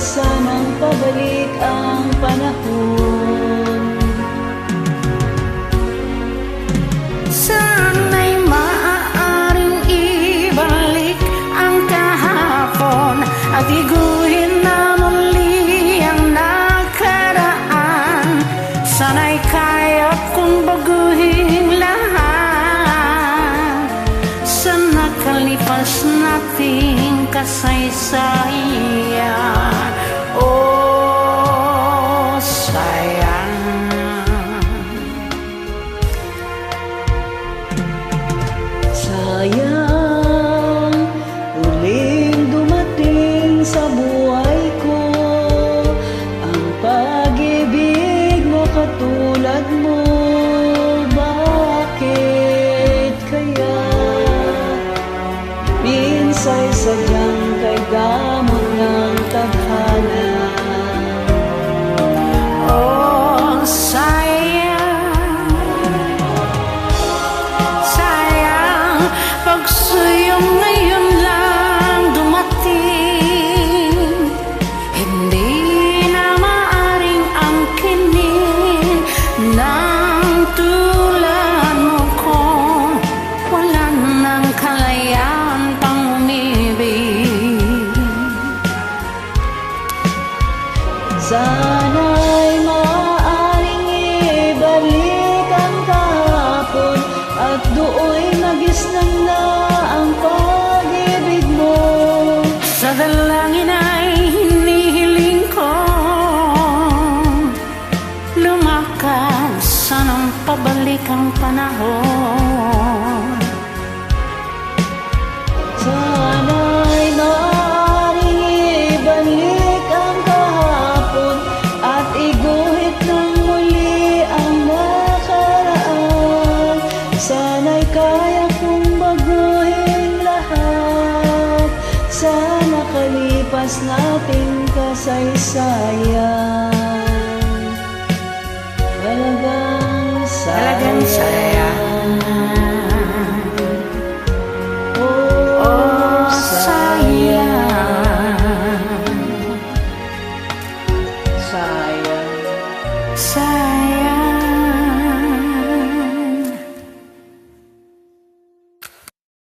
sanang pabalik ang panahon. Sana'y maaaring ibalik ang kahapon at iguhin na muli ang nakaraan. Sana'y kaya kong baguhin lahat sa nakalipas nating kasaysayan. Oh, sayang. Sayang, huling dumating sa buhay ko ang pag-ibig mo katulad mo. Bakit kaya minsa'y sadyang kay damot ng tadhana? Oh, sayang, sayang, pagsuyong ngayon lang dumating. Hindi na maaring angkinin ng tulad mo kung wala nang kalayaan pang umibig. Sana'y maaaring ibalik ang kahapon at do'y magisnan na ang pag-ibig mo. Sa dalangin ay hinihiling ko lumakas, sanang pabalik ang panahon. Sana'y maaaring ibalik ang kahapon at iguhit ng muli ang nakaraan. Sana'y kaya kong baguhin lahat sa nakalipas nating kasaysayan. Talagang sayang. Oh, sayang, Sayang. sayang.